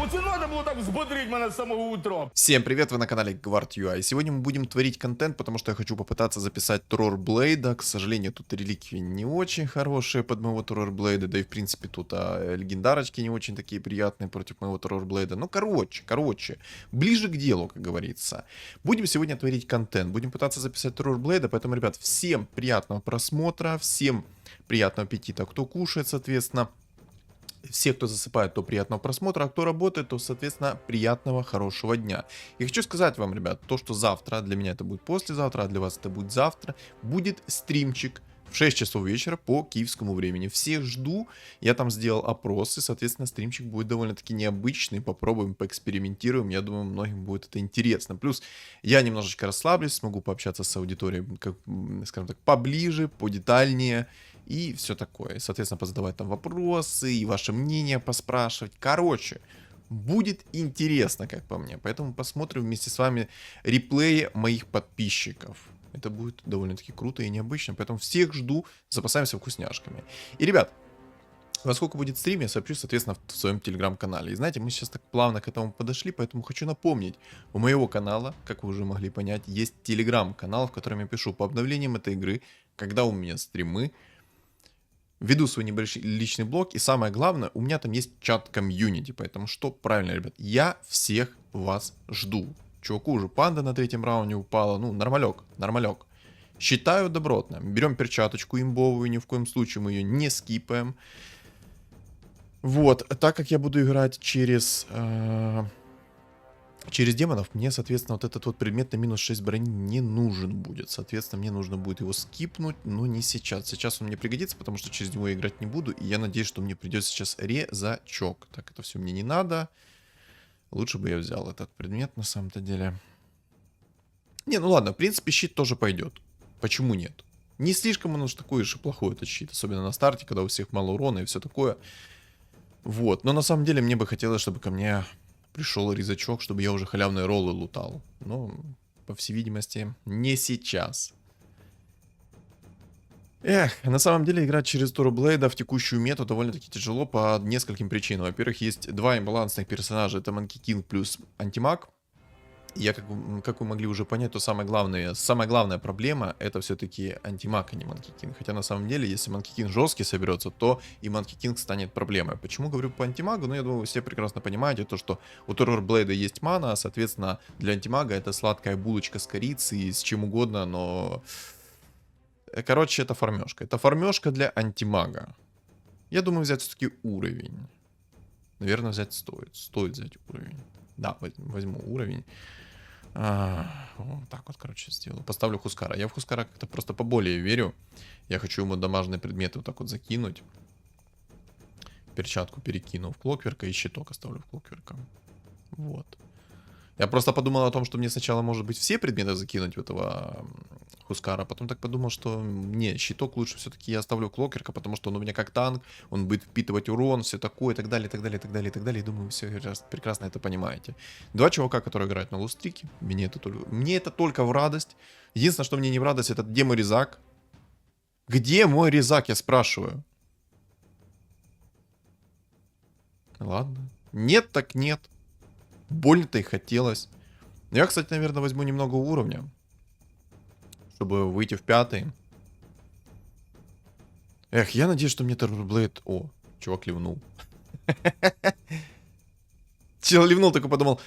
Оце надо було так взбодрить мене з самого утра. Всем привет, вы на канале Guard.ua. Сегодня мы будем творить контент, потому что я хочу попытаться записать Террорблейда. К сожалению, тут реликвии не очень хорошие под моего Террорблейда, да и в принципе тут легендарочки не очень такие приятные против моего Террорблейда. Ну, короче, ближе к делу, как говорится. Будем сегодня творить контент, будем пытаться записать Террорблейда, поэтому, ребят, всем приятного просмотра, всем приятного аппетита, кто кушает, соответственно. Все, кто засыпает, то приятного просмотра, а кто работает, то, соответственно, приятного, хорошего дня. И хочу сказать вам, ребят, то, что завтра, для меня это будет послезавтра, а для вас это будет завтра, будет стримчик в 6 часов вечера по киевскому времени. Всех жду, я там сделал опрос, и, соответственно, стримчик будет довольно-таки необычный, попробуем, поэкспериментируем, я думаю, многим будет это интересно. Плюс я немножечко расслаблюсь, смогу пообщаться с аудиторией, как, скажем так, поближе, подетальнее, и все такое. И, соответственно, позадавать там вопросы, и ваше мнение поспрашивать. Короче, будет интересно, как по мне. Поэтому посмотрим вместе с вами реплеи моих подписчиков. Это будет довольно-таки круто и необычно. Поэтому всех жду, запасаемся вкусняшками. И, ребят, во сколько будет стрим, я сообщу, соответственно, в своем телеграм-канале. И знаете, мы сейчас так плавно к этому подошли, поэтому хочу напомнить. У моего канала, как вы уже могли понять, есть телеграм-канал, в котором я пишу по обновлениям этой игры, когда у меня стримы, веду свой небольшой личный блог, и самое главное, у меня там есть чат комьюнити, поэтому что правильно, ребят, я всех вас жду. Чуваку уже панда на 3-м раунде упала, ну, нормалек. Считаю добротно. Берем перчаточку имбовую, ни в коем случае мы ее не скипаем. Вот, так как я буду играть через демонов, мне, соответственно, вот этот вот предмет на минус 6 брони не нужен будет. Соответственно, мне нужно будет его скипнуть, но не сейчас. Сейчас он мне пригодится, потому что через него я играть не буду. И я надеюсь, что мне придется сейчас резачок. Так, это все мне не надо. Лучше бы я взял этот предмет на самом-то деле. Не, ну ладно, в принципе, щит тоже пойдет. Почему нет? Не слишком он уж такой уж и плохой этот щит. Особенно на старте, когда у всех мало урона и все такое. Вот, но на самом деле мне бы хотелось, чтобы ко мне пришел резачок, чтобы я уже халявные роллы лутал. Но, по всей видимости, не сейчас. Эх, на самом деле играть через Террорблейда в текущую мету довольно-таки тяжело по нескольким причинам. Во-первых, есть два имбалансных персонажа, это Monkey King плюс Антимаг. Я, как вы могли уже понять, то самая главная проблема это все-таки Антимаг, а не Monkey King. Хотя на самом деле, если Monkey King жесткий соберется, то и Monkey King станет проблемой. Почему говорю по Антимагу? Ну, я думаю, вы все прекрасно понимаете, то, что у Террорблейда есть мана, а, соответственно, для Антимага это сладкая булочка с корицей, с чем угодно, но... Короче, это фармежка. Это фармежка для Антимага. Я думаю, взять все-таки уровень. Наверное, взять стоит. Стоит взять уровень. Да, возьму уровень. Вот так вот, короче, сделаю. Поставлю Хускара. Я в Хускара как-то просто поболее верю. Я хочу ему дамажные предметы вот так вот закинуть. Перчатку перекину в Клокверка и щиток оставлю в Клокверка. Вот. Я просто подумал о том, что мне сначала, может быть, все предметы закинуть в этого Хускара. Потом так подумал, что не, щиток лучше все-таки я оставлю Клокверка, потому что он у меня как танк, он будет впитывать урон, все такое, и так далее, и так далее, и так далее, и так далее. И думаю, вы все прекрасно это понимаете. Два чувака, которые играют на лустрике, мне это только в радость. Единственное, что мне не в радость, это где мой резак. Где мой резак, я спрашиваю. Ладно. Нет так нет. Больно-то и хотелось. Я, кстати, наверное, возьму немного уровня, чтобы выйти в 5-й. Эх, я надеюсь, что мне Террорблейд... О, чувак ливнул. Чел ливнул, только подумал,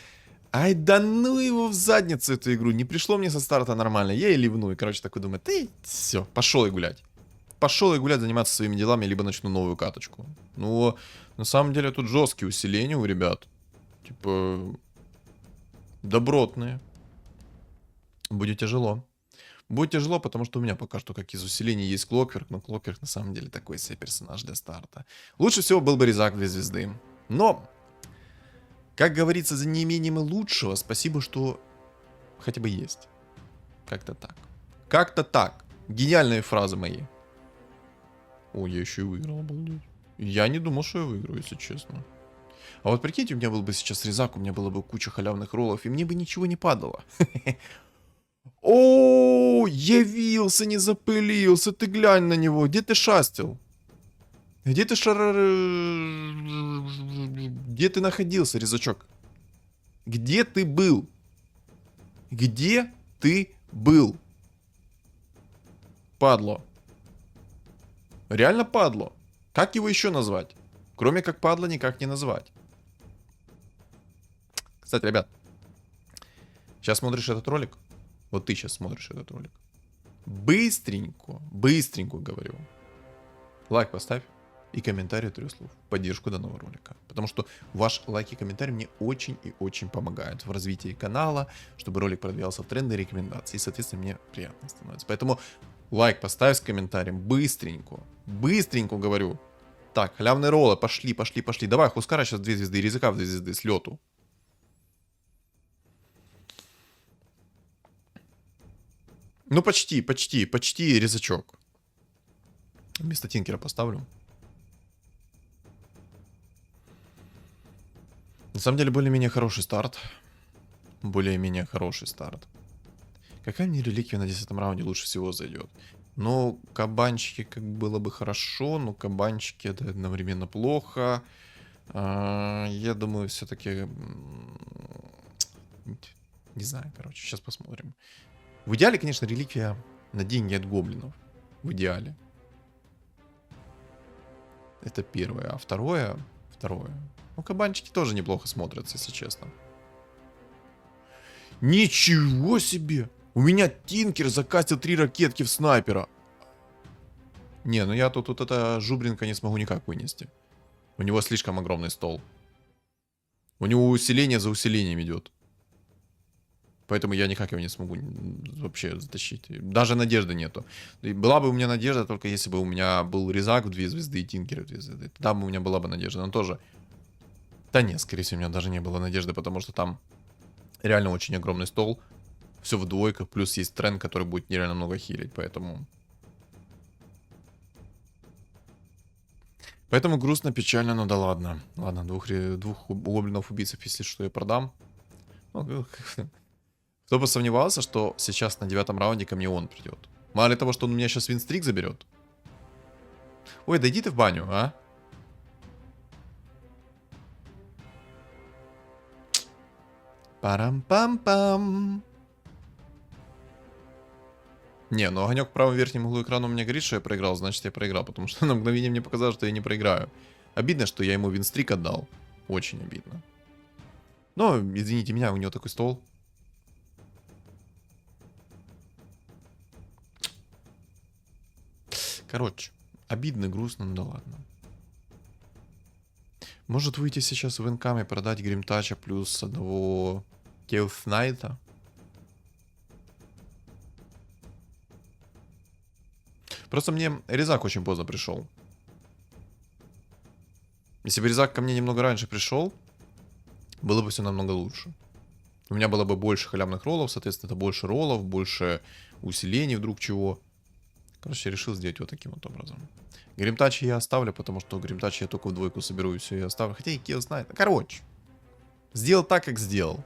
ай да ну его в задницу эту игру. Не пришло мне со старта нормально. Я и ливну. И, короче, такой думаю, ты, все, пошел и гулять. Пошел и гулять, заниматься своими делами, либо начну новую каточку. Ну, на самом деле, тут жесткие усиления у ребят. Типа, добротные. Будет тяжело. Будет тяжело, потому что у меня пока что как из усилений есть Клокверк, но Клокверк на самом деле такой себе персонаж для старта. Лучше всего был бы резак 2 звезды. Но, как говорится, за неимением лучшего, спасибо, что хотя бы есть. Как-то так. Как-то так. Гениальные фразы мои. О, я еще и выиграл, обалдеть. Я не думал, что я выиграю, если честно. А вот прикиньте, у меня был бы сейчас резак, у меня было бы куча халявных роллов, и мне бы ничего не падало. О, явился, не запылился, ты глянь на него, где ты шастил? Где ты Где ты находился, резачок? Где ты был? Где ты был? Падло. Реально падло. Как его еще назвать? Кроме как падло никак не назвать. Кстати, ребят, сейчас смотришь этот ролик. Вот ты сейчас смотришь этот ролик. Быстренько говорю. Лайк поставь и комментарий 3 слов. В поддержку данного ролика. Потому что ваш лайк и комментарий мне очень и очень помогают в развитии канала, чтобы ролик продвигался в тренды и рекомендации. И, соответственно, мне приятно становится. Поэтому лайк поставь с комментарием. Быстренько говорю. Так, халявные роллы. Пошли. Давай, Хускара сейчас 2 звезды. Ризака в 2 звезды с лету. Ну, почти, резачок. Вместо Тинкера поставлю. На самом деле, более-менее хороший старт. Какая мне реликвия на 10 раунде лучше всего зайдет? Ну, кабанчики как было бы хорошо, но кабанчики это одновременно плохо. Я думаю, все-таки... Не знаю, короче, сейчас посмотрим. В идеале, конечно, реликвия на деньги от гоблинов. В идеале. Это первое. А второе... Ну, кабанчики тоже неплохо смотрятся, если честно. Ничего себе! У меня Тинкер закастил 3 ракетки в снайпера. Не, ну я тут это жубринка не смогу никак вынести. У него слишком огромный стол. У него усиление за усилением идет. Поэтому я никак его не смогу вообще затащить. Даже надежды нету. И была бы у меня надежда, только если бы у меня был резак в 2 звезды и Тинкер в 2 звезды. Тогда бы у меня была бы надежда. Но тоже... Да нет, скорее всего, у меня даже не было надежды, потому что там реально очень огромный стол. Все в двойках, плюс есть тренд, который будет нереально много хилить, поэтому... Поэтому грустно, печально, но да ладно. Ладно, двух гоблинов-убийцев, если что, я продам. Ну, кто бы сомневался, что сейчас на 9 раунде ко мне он придет. Мало ли того, что он у меня сейчас винстрик заберет. Ой, да иди ты в баню, а? Парам-пам-пам. Не, ну огонек в правом верхнем углу экрана у меня говорит, что я проиграл, значит я проиграл, потому что на мгновение мне показалось, что я не проиграю. Обидно, что я ему винстрик отдал. Очень обидно. Но, извините меня, у него такой стол. Короче, обидно, грустно, ну да ладно. Может выйти сейчас в инкам и продать Гримтача плюс одного Chaos Knight. Просто мне резак очень поздно пришел. Если бы резак ко мне немного раньше пришел, было бы все намного лучше. У меня было бы больше халявных роллов, соответственно, это больше роллов, больше усилений вдруг чего. Короче, я решил сделать вот таким вот образом. Гримтачи я оставлю, потому что Гримтачи я только в двойку соберу и все, я оставлю. Хотя и Chaos Knight. Короче, сделал так, как сделал.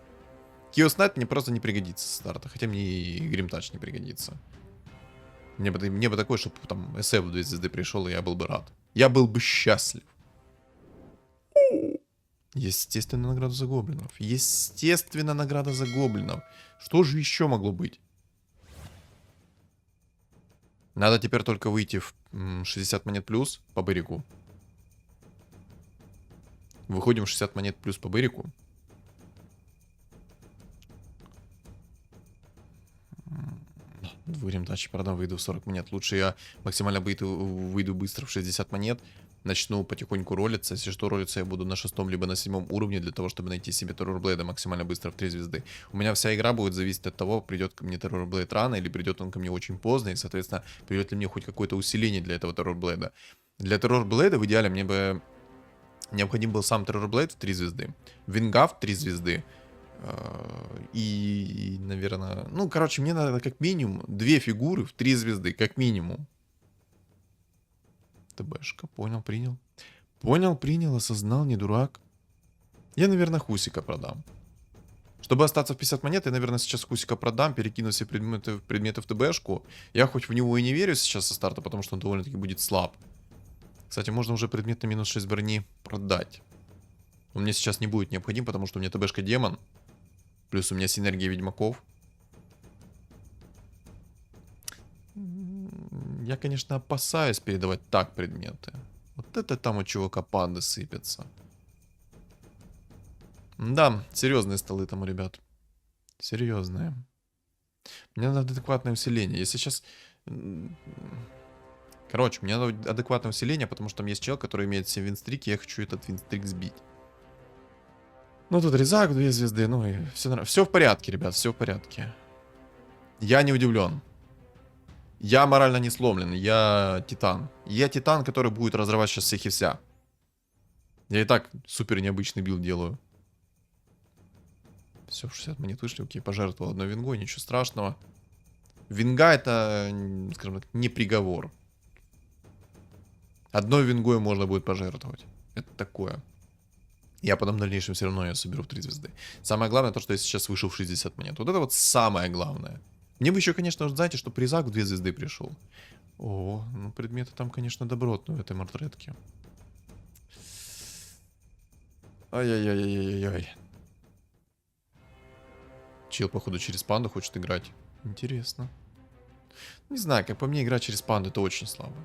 Chaos Knight мне просто не пригодится с старта, хотя мне и Гримтач не пригодится. Мне бы такое, чтобы там SF в 2 звезды пришел, и я был бы рад. Я был бы счастлив. Естественно, награда за гоблинов. Естественно, награда за гоблинов. Что же еще могло быть? Надо теперь только выйти в 60 монет плюс по бырику. Выходим в 60 монет плюс по бырику. Двурем дачи продам, выйду в 40 монет. Лучше я максимально выйду быстро в 60 монет. Начну потихоньку ролиться. Если что, ролиться я буду на 6 либо на 7 уровне, для того, чтобы найти себе Террорблейда максимально быстро в 3 звезды. У меня вся игра будет зависеть от того, придет ко мне Террорблейд рано, или придет он ко мне очень поздно, и, соответственно, придет ли мне хоть какое-то усиление для этого Террорблейда. Для Террорблейда в идеале мне бы необходим был сам Террорблейд в 3 звезды, Вингав в 3 звезды, и, наверное, ну, короче, мне надо как минимум 2 фигуры в 3 звезды, как минимум. ТБшка, понял, принял. Понял, принял, осознал, не дурак. Я, наверное, Хусика продам. Чтобы остаться в 50 монет, я, наверное, сейчас Хусика продам, перекину все предметы в ТБшку. Я хоть в него и не верю сейчас со старта, потому что он довольно-таки будет слаб. Кстати, можно уже предмет на минус 6 брони продать. Он мне сейчас не будет необходим, потому что у меня ТБшка демон. Плюс у меня синергия ведьмаков. Я, конечно, опасаюсь передавать так предметы. Вот это там у чувака панды сыпятся. Да, серьезные столы там у ребят. Серьезные. Мне надо адекватное усиление. Если сейчас... Короче, мне надо адекватное усиление, потому что там есть чел, который имеет 7 винстрик, и я хочу этот винстрик сбить. Ну, тут резак, 2 звезды, ну и все в порядке, ребят, все в порядке. Я не удивлен. Я морально не сломлен, я титан. Я титан, который будет разрывать сейчас всех и вся. Я и так супер необычный билд делаю. Все, 60 монет вышли, окей, пожертвовал одной вингой, ничего страшного. Винга это, скажем так, не приговор. Одной вингой можно будет пожертвовать. Это такое. Я потом в дальнейшем все равно ее соберу в 3 звезды. Самое главное то, что я сейчас вышел в 60 монет. Вот это вот самое главное. Мне бы еще, конечно, знаете, что призак в 2 звезды пришел. О, ну предметы там, конечно, добротные в этой мартретке. Ай-яй-яй-яй-яй-яй. Чел, походу, через панду хочет играть. Интересно. Не знаю, как по мне, играть через панду это очень слабо.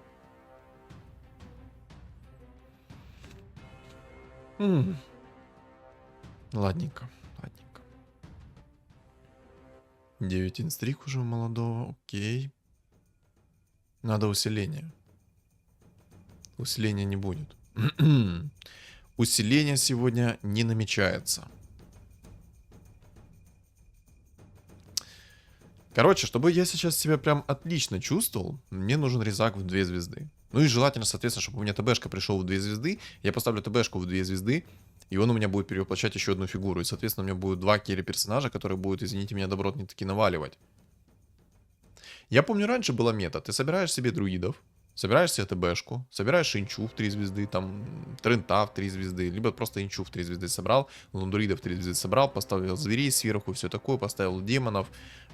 Ладненько, ладненько. 9 инстрик уже у молодого, окей. Надо усиление. Усиления не будет. Усиление сегодня не намечается. Короче, чтобы я сейчас себя прям отлично чувствовал, мне нужен резак в 2 звезды. Ну и желательно, соответственно, чтобы у меня ТБшка пришел в 2 звезды. Я поставлю ТБшку в 2 звезды, и он у меня будет перевоплощать еще одну фигуру. И, соответственно, у меня будет 2 керри-персонажа, которые будут, извините меня, добротно-таки наваливать. Я помню, раньше была мета. Ты собираешь себе друидов, собираешь себе ТБшку, собираешь инчу в 3 звезды, там, трента в 3 звезды, либо просто инчу в 3 звезды собрал, лундуридов в 3 звезды собрал, поставил зверей сверху, все такое, поставил демонов,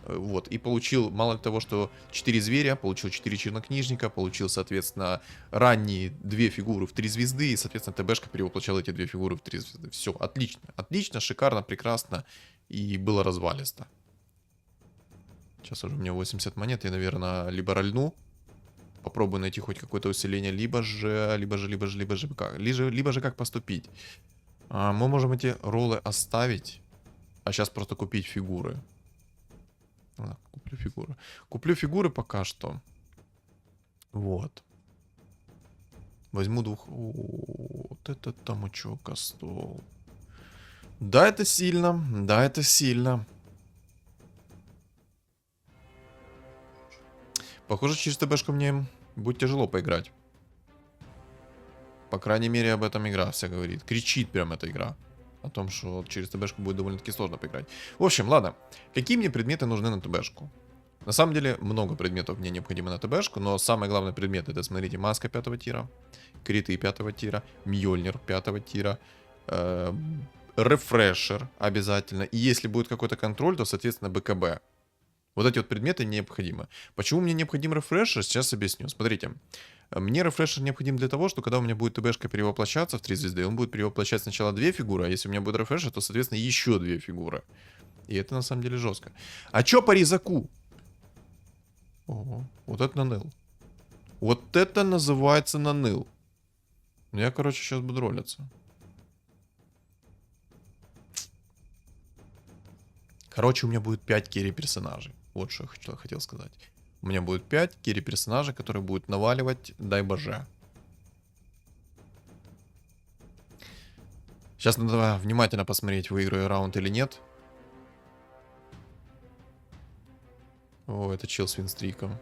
вот, и получил, мало того, что 4 зверя, получил 4 чернокнижника, получил, соответственно, ранние 2 фигуры в 3 звезды, и, соответственно, ТБшка перевоплощала эти 2 фигуры в 3 звезды. Все, отлично, отлично, шикарно, прекрасно, и было развалисто. Сейчас уже у меня 80 монет, я, наверное, либо рольну, попробую найти хоть какое-то усиление, либо же как поступить. Мы можем эти роллы оставить, а сейчас просто купить фигуры. Ладно, куплю фигуры. Куплю фигуры пока что. Вот. Возьму 2... Вот это там учёка стол. Да, это сильно. Да, это сильно. Похоже, через ТБшку мне будет тяжело поиграть. По крайней мере, об этом игра вся говорит. Кричит прям эта игра. О том, что через ТБшку будет довольно-таки сложно поиграть. В общем, ладно. Какие мне предметы нужны на ТБшку? На самом деле, много предметов мне необходимо на ТБшку, но самый главный предмет это, смотрите, маска 5 тира, криты 5 тира, мьёльнир 5 тира, рефрешер обязательно. И если будет какой-то контроль, то, соответственно, БКБ. Вот эти вот предметы необходимы. Почему мне необходим рефрешер, сейчас объясню. Смотрите, мне рефрешер необходим для того, что когда у меня будет ТБшка перевоплощаться в 3 звезды, он будет перевоплощать сначала 2 фигуры, а если у меня будет рефрешер, то, соответственно, еще 2 фигуры. И это на самом деле жестко. А чё по резаку? Ого, вот это наныл. Вот это называется наныл. Я, короче, сейчас буду ролиться. Короче, у меня будет 5 керри-персонажей. Вот что я хотел сказать. У меня будет 5 керри-персонажей, которые будут наваливать, дай боже. Сейчас надо внимательно посмотреть, выиграю раунд или нет. О, это чел с винстриком.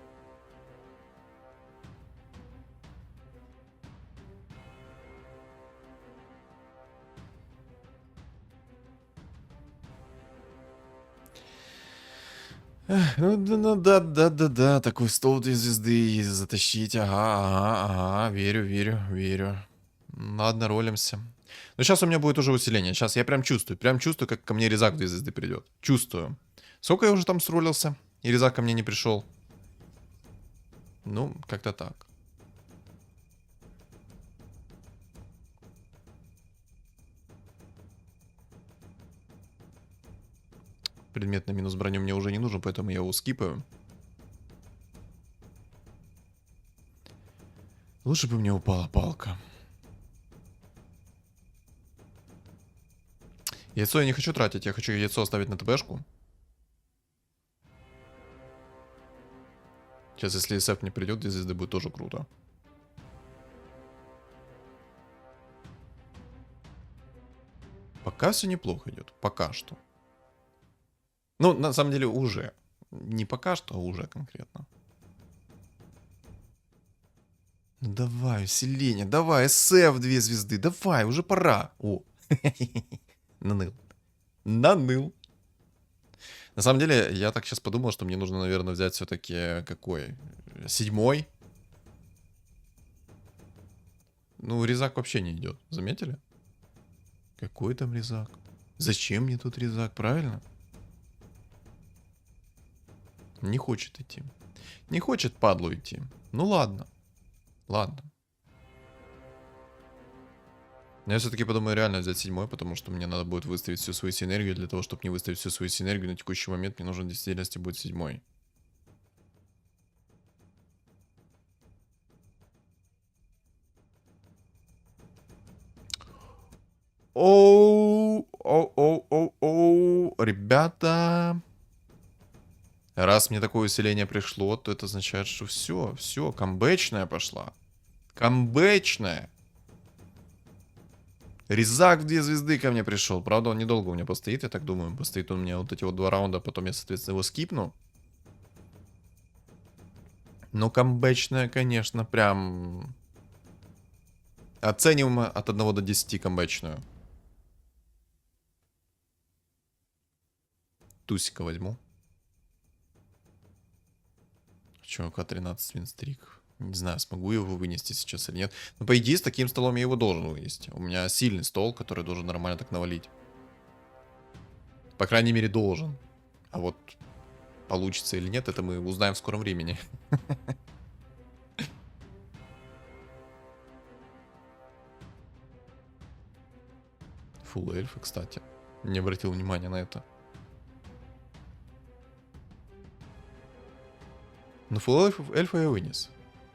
Ну да, такой стол 2 звезды затащить, ага, верю. Ладно, ролимся. Но сейчас у меня будет уже усиление, сейчас я прям чувствую, как ко мне резак 2 звезды придет, чувствую. Сколько я уже там сролился, и резак ко мне не пришел? Ну, как-то так. Предмет на минус броню мне уже не нужен, поэтому я его скипаю. Лучше бы мне упала палка. Яйцо я не хочу тратить, я хочу яйцо оставить на ТБшку. Сейчас, если СФ не придет, 2 звезды будет тоже круто. Пока все неплохо идет. Пока что. Ну, на самом деле, уже. Не пока что, а уже конкретно. Ну давай, усиление, давай, СФ 2 звезды, давай, уже пора. О, наныл. Наныл. На самом деле, я так сейчас подумал, что мне нужно, наверное, взять все-таки какой? 7-й. Ну, резак вообще не идет. Заметили? Какой там резак? Зачем мне тут резак, правильно? Не хочет идти. Не хочет падлу идти. Ну ладно. Ладно. Но я все-таки подумаю реально взять 7-й, потому что мне надо будет выставить всю свою синергию. Для того, чтобы не выставить всю свою синергию на текущий момент, мне нужен в действительности будет 7-й. Оу, ребята. Раз мне такое усиление пришло, то это означает, что все, камбэчная пошла. Камбэчная. Резак в 2 звезды ко мне пришел. Правда, он недолго у меня постоит, я так думаю. Постоит он у меня вот эти вот 2 раунда, потом я, соответственно, его скипну. Но камбэчная, конечно, прям... Оценим от 1 до 10 камбэчную. Тусика возьму. Чувака 13 винстрик. Не знаю, смогу его вынести сейчас или нет. Но по идее с таким столом я его должен вынести. У меня сильный стол, который должен нормально так навалить. По крайней мере должен. А вот получится или нет, это мы узнаем в скором времени. Фулл эльфы, кстати. Не обратил внимания на это. Но фулл эльфа я вынес.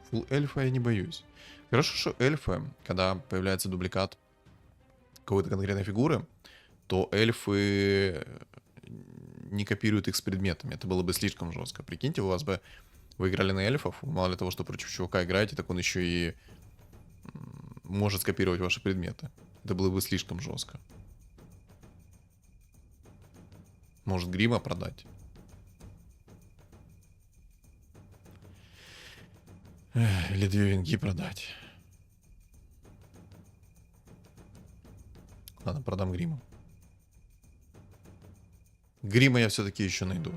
Фулл эльфа я не боюсь. Хорошо, что эльфы, когда появляется дубликат какой-то конкретной фигуры, то эльфы не копируют их с предметами. Это было бы слишком жестко. Прикиньте, у вас бы вы играли на эльфов, мало ли того, что против чувака играете, так он еще и может скопировать ваши предметы. Это было бы слишком жестко. Может грима продать? Или 2 венги продать. Ладно, продам грима. Грима я все-таки еще найду.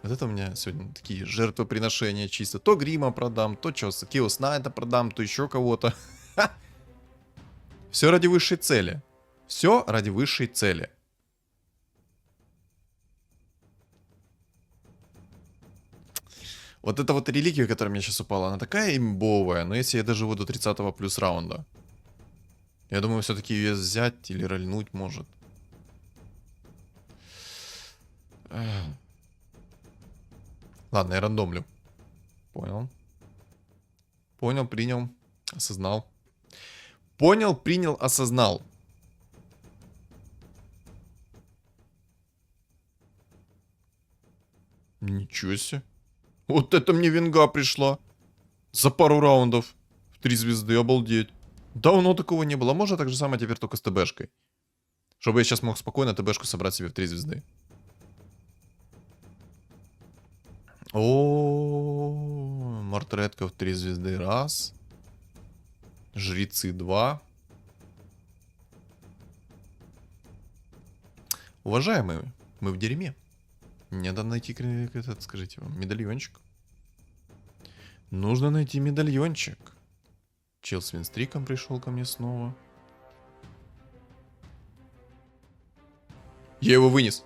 Вот это у меня сегодня такие жертвоприношения чисто. То грима продам, то что, Киос Найта продам, то еще кого-то. Все ради высшей цели. Все ради высшей цели. Вот эта вот реликвия, которая мне сейчас упала, она такая имбовая. Но если я доживу до 30-го плюс раунда, я думаю, все-таки ее взять или рольнуть может. Ладно, я рандомлю. Понял. Понял, принял, осознал. Понял, принял, осознал. Ничего себе. Вот это мне венга пришла. За пару раундов. В 3 звезды, обалдеть. Давно такого не было. Можно так же самое теперь только с ТБшкой. Чтобы я сейчас мог спокойно ТБшку собрать себе в 3 звезды. О, Мортретка в 3 звезды. Раз. Жрецы 2. Уважаемые, мы в дерьме. Мне надо найти этот, скажите вам, медальончик. Нужно найти медальончик. Чел с винстриком пришел ко мне снова. Я его вынес.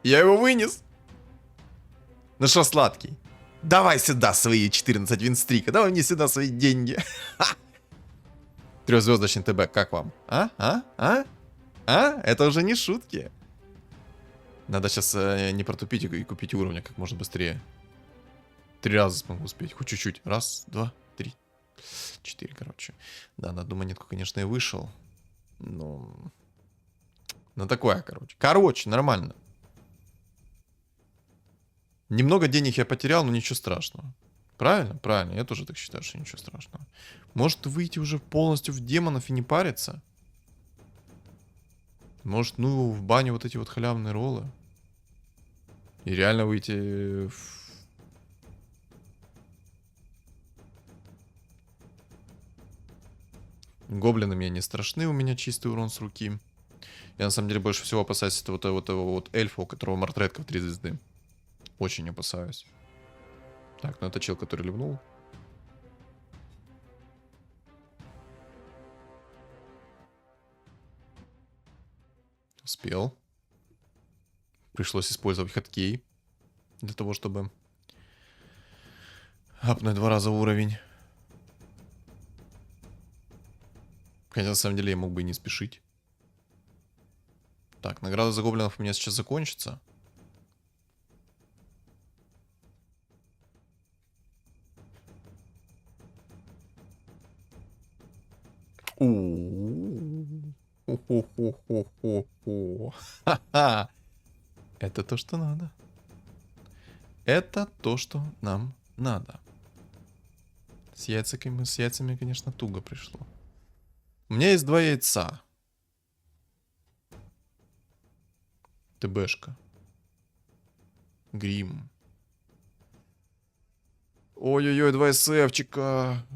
Я его вынес. Ну что, сладкий? Давай сюда свои 14 винстрика. Давай мне сюда свои деньги. 3-звездочный ТБ, как вам? А? Это уже не шутки. Надо сейчас не протупить и купить уровня как можно быстрее. 3 раза смогу успеть. Хоть чуть-чуть. Раз, два, три. 4, короче. Да, на одну монетку, конечно, и вышел. Но... Ну, такое, короче. Короче, нормально. Немного денег я потерял, но ничего страшного. Правильно? Правильно. Я тоже так считаю, что ничего страшного. Может выйти уже полностью в демонов и не париться? Может, ну, в баню вот эти вот халявные роллы? И реально выйти в... Гоблины мне не страшны, у меня чистый урон с руки. Я на самом деле больше всего опасаюсь этого вот эльфа, у которого мартретка в 3 звезды. Очень опасаюсь. Так, ну это чел, который ливнул. Успел. Пришлось использовать хоткей для того, чтобы апнуть 2 раза уровень. Хотя на самом деле я мог бы и не спешить. Так, награда за гоблинов у меня сейчас закончится. Ха-ха. Это то, что надо. Это то, что нам надо. С яйцами, конечно, туго пришло. У меня есть 2 яйца. ТБшка. Грим. Ой-ой-ой, 2 СФчика.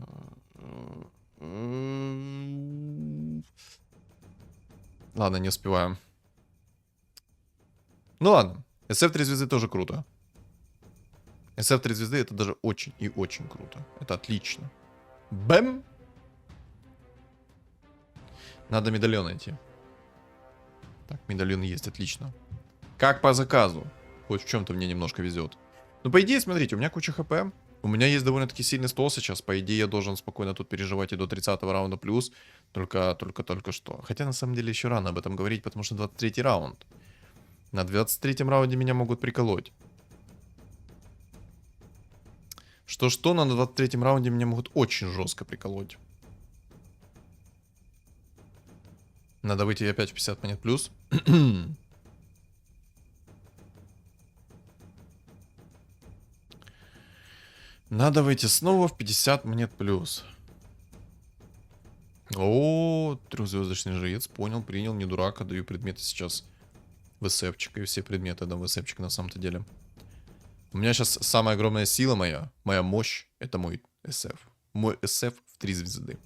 Ладно, не успеваем. Ну ладно. SF 3 звезды тоже круто. SF 3 звезды это даже очень и очень круто. Это отлично. Бэм! Надо медальон найти. Так, медальон есть, отлично. Как по заказу. Хоть в чем-то мне немножко везет. Ну, по идее, смотрите, у меня куча хп. У меня есть довольно-таки сильный стол сейчас. По идее, я должен спокойно тут переживать и до 30-го раунда плюс. Только что. Хотя, на самом деле, еще рано об этом говорить, потому что 23-й раунд. На 23-м раунде меня могут приколоть. Что-что, но на 23-м раунде меня могут очень жестко приколоть. Надо выйти опять в 50 монет плюс. Надо выйти снова в 50 монет плюс. О, трехзвездочный жрец. Понял, принял, не дурак. Отдаю предметы сейчас в СФчика. И все предметы дам в СФчика на самом-то деле. У меня сейчас самая огромная сила моя мощь, это мой СФ. Мой СФ в 3 звезды.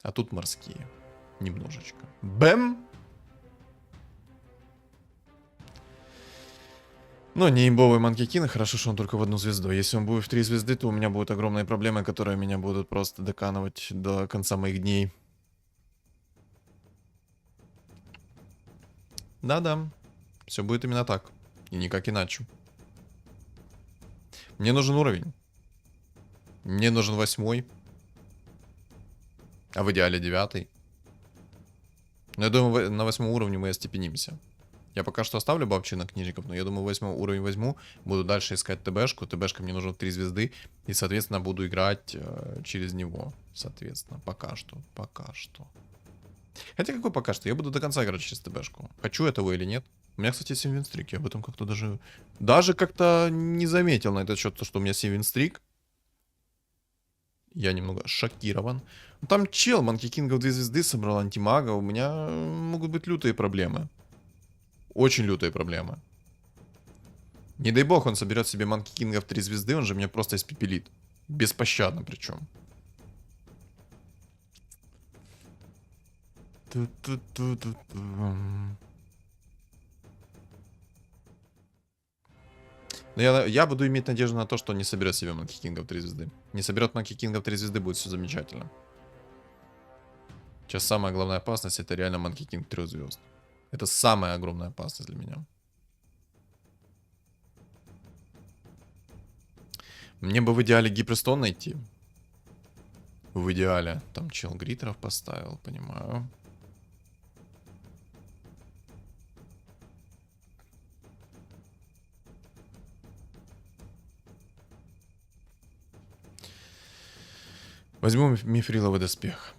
А тут морские. Немножечко. Бэм! Но не имбовый Манки Кин, хорошо, что он только в 1 звезду. Если он будет в 3 звезды, то у меня будут огромные проблемы, которые меня будут просто доканывать до конца моих дней. Да-да, все будет именно так. И никак иначе. Мне нужен уровень. Мне нужен 8. А в идеале 9. Но я думаю, на 8 уровне мы остепенимся. Я пока что оставлю бабчина книжников, но я думаю, 8 уровень возьму. Буду дальше искать ТБшку. ТБшка мне нужна 3 звезды. И, соответственно, буду играть через него. Соответственно, пока что. Пока что. Хотя какой пока что? Я буду до конца играть через ТБшку. Хочу этого или нет. У меня, кстати, 7 винстрик. Я об этом как-то даже как-то не заметил на этот счет, то, что у меня 7 винстрик. Я немного шокирован. Там чел, Манки Кинга в 2 звезды собрал, антимага. У меня могут быть лютые проблемы. Очень лютые проблемы. Не дай бог он соберет себе Манки Кинга в 3 звезды, он же меня просто испепелит. Беспощадно причем. Но я буду иметь надежду на то, что он не соберет себе Манки Кинга в 3 звезды. Не соберет Манки Кинга в 3 звезды, будет все замечательно. Сейчас самая главная опасность — это реально Манки Кинг 3 звезд. Это самая огромная опасность для меня. Мне бы в идеале Гиперстон найти. В идеале. Там чел гритеров поставил, понимаю. Возьму мифриловый доспех.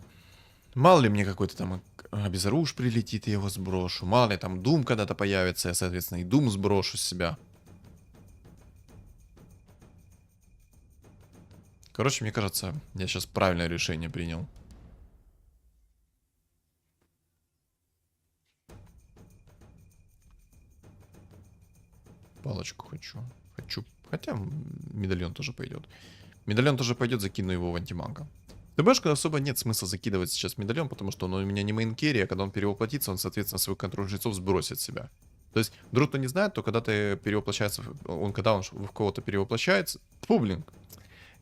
Мало ли мне какой-то там обезоружь прилетит, я его сброшу. Мало ли там Дум когда-то появится, я, соответственно, и Дум сброшу с себя. Короче, мне кажется, я сейчас правильное решение принял. Палочку хочу. Хотя медальон тоже пойдет. Медальон тоже пойдет, закину его в антимага. ТБшка особо нет смысла закидывать сейчас медальон, потому что он у меня не мейн-керри, а когда он перевоплотится, он, соответственно, свой контроль жрецов сбросит с себя. То есть, вдруг кто не знает, то когда ты перевоплощается, когда он в кого-то перевоплощается, блин,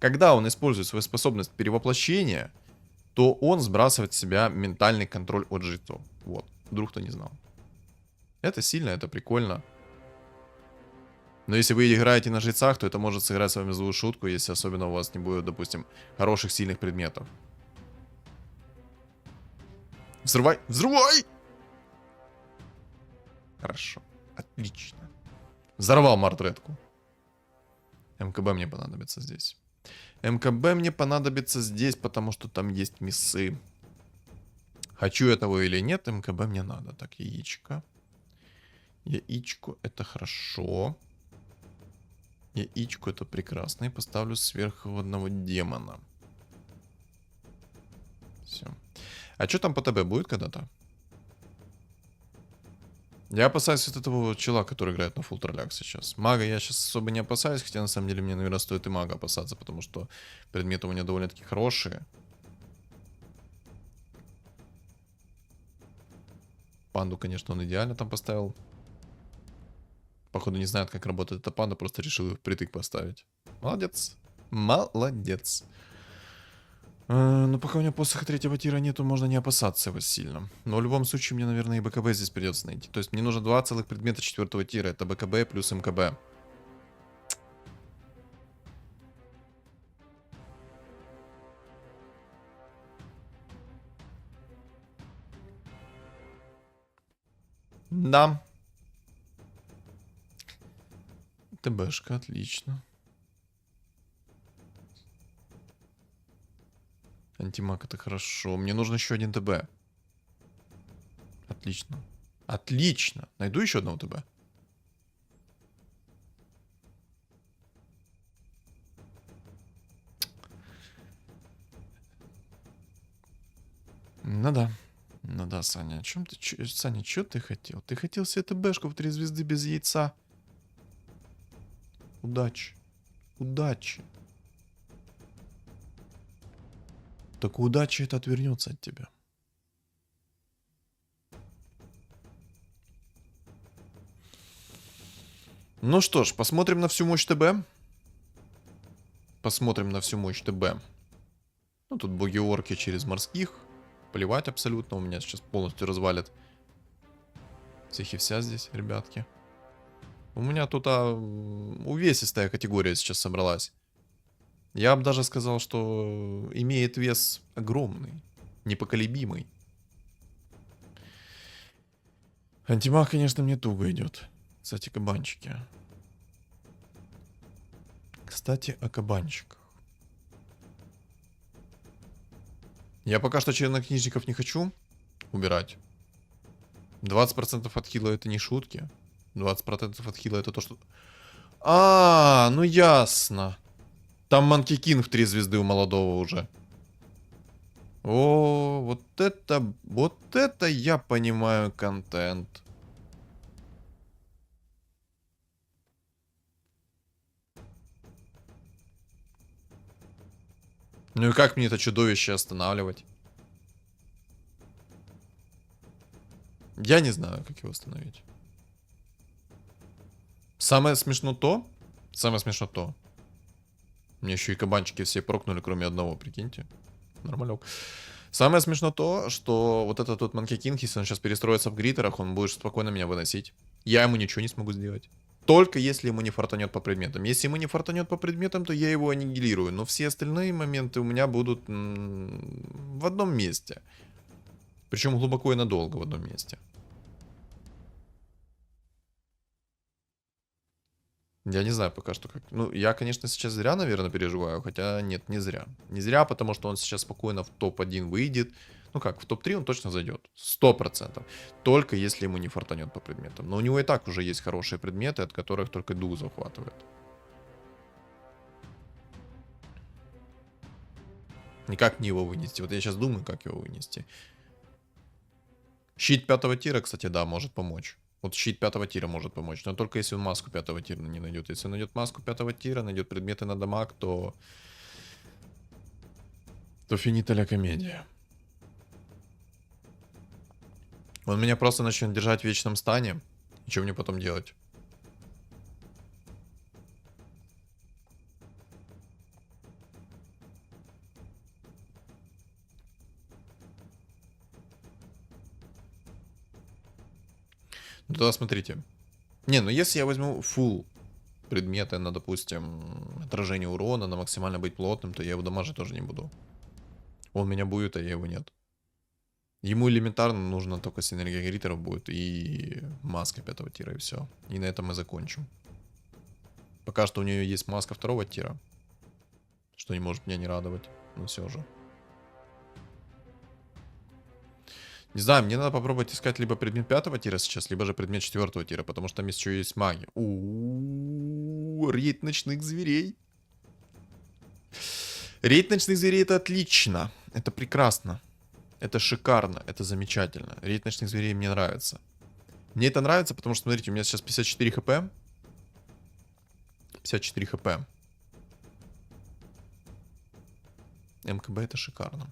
когда он использует свою способность перевоплощения, то он сбрасывает с себя ментальный контроль от жрецов. Вот, вдруг кто не знал. Это сильно, это прикольно. Но если вы играете на жрецах, то это может сыграть с вами злую шутку, если особенно у вас не будет, допустим, хороших сильных предметов. Взрывай! Взрывай! Хорошо. Отлично. Взорвал мартретку. МКБ мне понадобится здесь. МКБ мне понадобится здесь, потому что там есть миссы. Хочу я того или нет, МКБ мне надо. Так, яичко. Яичко это хорошо. Яичку это прекрасно. И поставлю сверху одного демона. Все. А что там по ТБ будет когда-то? Я опасаюсь от этого чела, который играет на фулл троллях сейчас. Мага я сейчас особо не опасаюсь, хотя на самом деле мне, наверное, стоит и мага опасаться, потому что предметы у меня довольно-таки хорошие. Панду, конечно, он идеально там поставил. Походу не знает, как работает эта панда, просто решил впритык поставить. Молодец. Молодец. Но пока у меня посоха третьего тира нету, можно не опасаться его сильно. Но в любом случае мне, наверное, и БКБ здесь придется найти. То есть мне нужно 2 целых предмета четвертого тира. Это БКБ плюс МКБ. Да. ТБшка, отлично. Антимаг это хорошо. Мне нужно еще один ТБ. Отлично. Отлично. Найду еще одного ТБ. Ну да. Ну да, Саня. О чем ты... Саня, что ты хотел? Ты хотел себе ТБшку в 3 звезды без яйца. Удачи. Удачи. Только удача это отвернется от тебя. Ну что ж, посмотрим на всю мощь ТБ. Посмотрим на всю мощь ТБ. Ну, тут боги-орки через морских. Плевать абсолютно. У меня сейчас полностью развалят всех и вся здесь, ребятки. У меня тут увесистая категория сейчас собралась. Я бы даже сказал, что имеет вес огромный, непоколебимый. Антимаг, конечно, мне туго идет. Кстати, кабанчики. Кстати, о кабанчиках. Я пока что чернокнижников не хочу убирать. 20% от хила это не шутки. 20% от хила это то, что... Ну ясно. Там Манки Кинг в 3 звезды у молодого уже. О, вот это я понимаю контент. Ну и как мне это чудовище останавливать? Я не знаю, как его остановить. Самое смешно то... Мне еще и кабанчики все прокнули, кроме одного, прикиньте. Нормалек. Самое смешно то, что вот этот вот Манки Кинг, если он сейчас перестроится в гриттерах, он будет спокойно меня выносить. Я ему ничего не смогу сделать. Только если ему не фартанет по предметам. Если ему не фартанет по предметам, то я его аннигилирую. Но все остальные моменты у меня будут в одном месте. Причем глубоко и надолго в одном месте. Я не знаю пока что как. Ну, я, конечно, сейчас зря, наверное, переживаю. Хотя нет, не зря. Не зря, потому что он сейчас спокойно в топ-1 выйдет. Ну как, в топ-3 он точно зайдет. 100%. Только если ему не фартанет по предметам. Но у него и так уже есть хорошие предметы, от которых только дух захватывает. Никак не его вынести. Вот я сейчас думаю, как его вынести. Щит 5 тира, кстати, да, может помочь. Вот щит 5 тира может помочь. Но только если он маску 5 тира не найдет. Если он найдет маску 5 тира, найдет предметы на дамаг, то финита ля комедия. Он меня просто начнет держать в вечном стане. И что мне потом делать? Ну тогда смотрите. Не, ну если я возьму full предметы на, допустим, отражение урона, на максимально быть плотным, то я его дамажить тоже не буду. Он меня будет, а я его нет. Ему элементарно нужно только синергия гритеров будет и маска 5 тира, и все. И на этом мы закончим. Пока что у нее есть маска 2 тира, что не может меня не радовать, но все же. Не знаю, мне надо попробовать искать либо предмет 5 тира сейчас, либо же предмет 4 тира, потому что там еще есть маги. Рейд ночных зверей. Рейд ночных зверей — это отлично. Это прекрасно. Это шикарно. Это замечательно. Рейд ночных зверей мне нравится. Мне это нравится, потому что, смотрите, у меня сейчас 54 хп. 54 хп. МКБ это шикарно.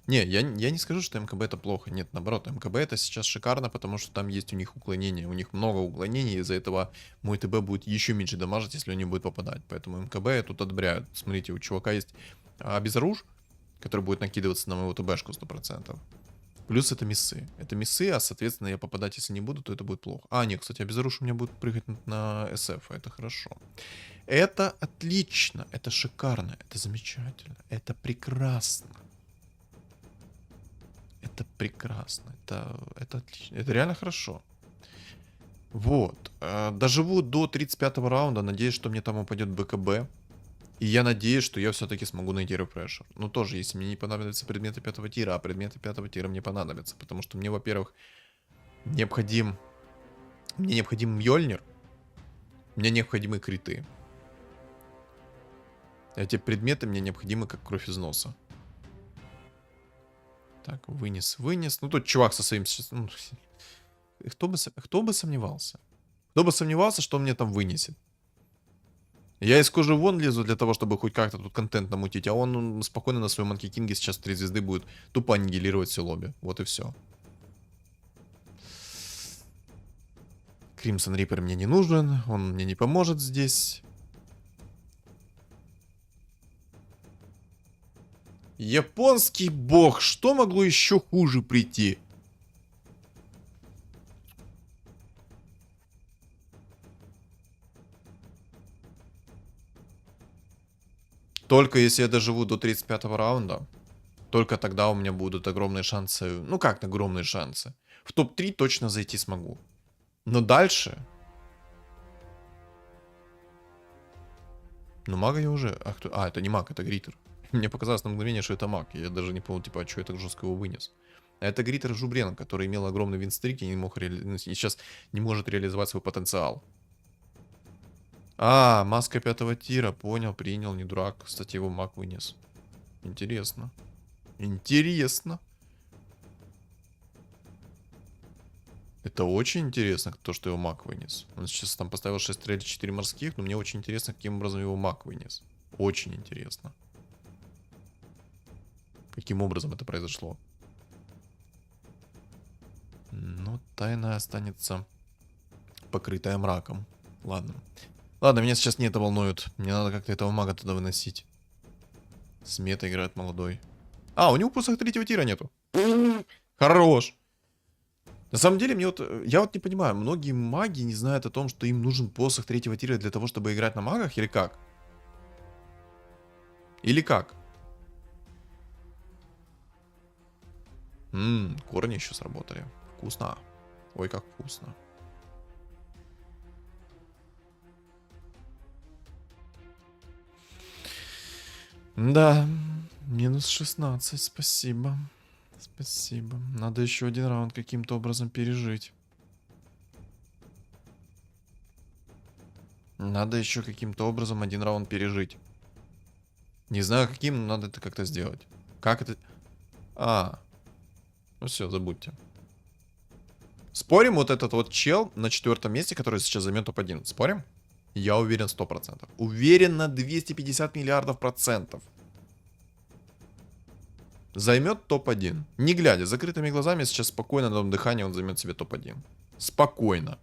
Не, я не скажу, что МКБ это плохо. Нет, наоборот, МКБ это сейчас шикарно, потому что там есть у них уклонения. У них много уклонений, из-за этого мой ТБ будет еще меньше дамажить, если он не будет попадать. Поэтому МКБ я тут одобряю. Смотрите, у чувака есть безоруж, который будет накидываться на моего ТБшку 100%. Плюс это миссы. Это миссы, а соответственно я попадать, если не буду, то это будет плохо. А, нет, кстати, безоруж у меня будет прыгать на СФ, это хорошо. Это отлично, это шикарно, это замечательно, это прекрасно. Это прекрасно, это отлично, это реально хорошо. Вот, доживу до 35-го раунда, надеюсь, что мне там упадет БКБ. И я надеюсь, что я все-таки смогу найти рефрешер. Ну тоже, если мне не понадобятся предметы 5 тира, а предметы 5 тира мне понадобятся. Потому что мне, во-первых, необходим Мьёльнир. Мне необходимы криты. Эти предметы мне необходимы как кровь из носа. Так, вынес. Ну тут чувак со своим... Ну, кто бы сомневался? Кто бы сомневался, что он мне там вынесет? Я из кожи вон лезу для того, чтобы хоть как-то тут контент намутить, а он спокойно на своем Манки Кинге сейчас 3 звезды будет тупо аннигилировать все лобби. Вот и все. Кримсон Риппер мне не нужен, он мне не поможет здесь. Японский бог, что могло еще хуже прийти? Только если я доживу до 35-го раунда, только тогда у меня будут огромные шансы. Ну как огромные шансы? В топ-3 точно зайти смогу. Но дальше... Ну мага я уже... это не маг, это гритер. Мне показалось на мгновение, что это маг. Я даже не понял, типа, а что я так жестко его вынес. А это гритер Жубрен, который имел огромный винстрик и не мог и сейчас не может реализовать свой потенциал. Маска 5 тира, понял, принял, не дурак. Кстати, его маг вынес. Интересно. Интересно. Это очень интересно, то, что его маг вынес. Он сейчас там поставил 6 стрелей, 4 морских, но мне очень интересно, каким образом его маг вынес. Очень интересно. Каким образом это произошло. Но тайна останется покрытая мраком. Ладно. Ладно, меня сейчас не это волнует. Мне надо как-то этого мага туда выносить. Смета играет молодой. У него посох 3 тира нету. Хорош. На самом деле, я вот не понимаю, многие маги не знают о том, что им нужен посох 3 тира для того, чтобы играть на магах, или как? Или как? Корни еще сработали. Вкусно. Ой, как вкусно. Да, минус 16, спасибо. Спасибо. Надо еще один раунд каким-то образом пережить. Надо еще каким-то образом один раунд пережить. Не знаю каким, но надо это как-то сделать. Как это... А. Ну все, забудьте. Спорим, вот этот вот чел на 4-м месте, который сейчас займет топ-1. Спорим? Я уверен 100%. Уверен на 250 миллиардов процентов. Займет топ-1. Не глядя, с закрытыми глазами, сейчас спокойно на одном дыхании он займет себе топ-1. Спокойно.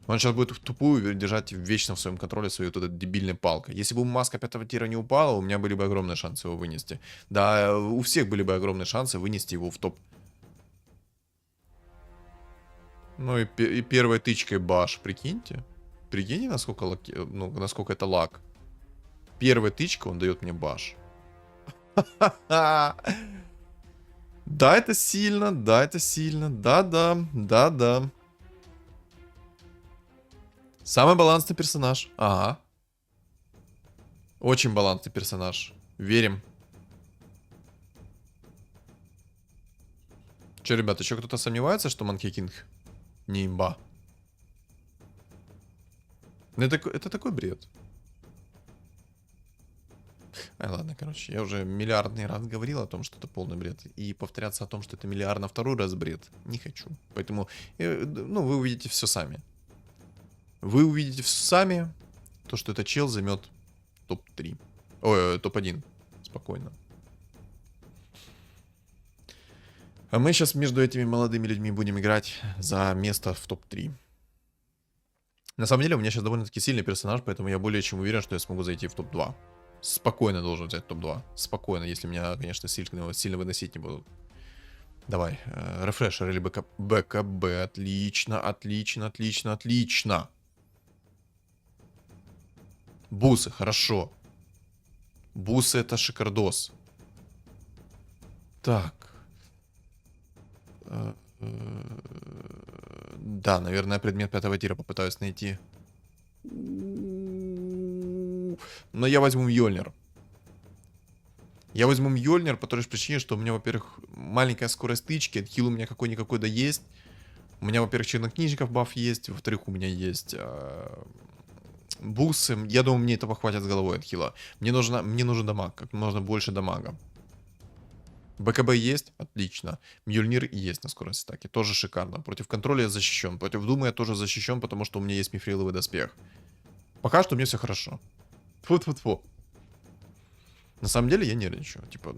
Он сейчас будет в тупую держать вечно в своем контроле свою вот эту дебильную палку. Если бы маска 5-го тира не упала, у меня были бы огромные шансы его вынести. Да, у всех были бы огромные шансы вынести его в топ. Ну и первой тычкой баш, прикиньте. Прикиньте, насколько, насколько это лак. Первая тычка, он дает мне баш. Да, это сильно, да, это сильно. Да-да, да-да. Самый балансный персонаж. Ага. Очень балансный персонаж. Верим. Че, ребята, еще кто-то сомневается, что Monkey King не имба? Это такой бред. Ай, ладно, короче, я уже миллиардный раз говорил о том, что это полный бред. И повторяться о том, что это миллиард на второй раз бред, не хочу. Поэтому, ну, вы увидите все сами. Вы увидите все сами, то, что этот чел займет топ-3. Ой, топ-1. Спокойно. А мы сейчас между этими молодыми людьми будем играть за место в топ-3. На самом деле, у меня сейчас довольно-таки сильный персонаж, поэтому я более чем уверен, что я смогу зайти в топ-2. Спокойно должен взять топ-2. Спокойно, если меня, конечно, сильно выносить не будут. Давай, рефрешер или БКБ. Отлично, отлично, отлично, отлично. Бусы, хорошо. Бусы это шикардос. Так. Да, наверное, предмет 5-го тира попытаюсь найти. Но я возьму Мьёльнир. Я возьму Мьёльнир по той же причине, что у меня, во-первых, маленькая скорость тычки, отхил у меня какой-никакой да есть. У меня, во-первых, чернокнижников баф есть, во-вторых, у меня есть бусы. Я думаю, мне этого хватит с головой отхила. Мне нужен дамаг, как можно больше дамага. БКБ есть? Отлично. Мьёльнир есть на скорости атаки. Тоже шикарно. Против контроля я защищен. Против Думы я тоже защищен, потому что у меня есть мифриловый доспех. Пока что мне все хорошо. Фу-фу-фу. На самом деле я нервничаю. Типа,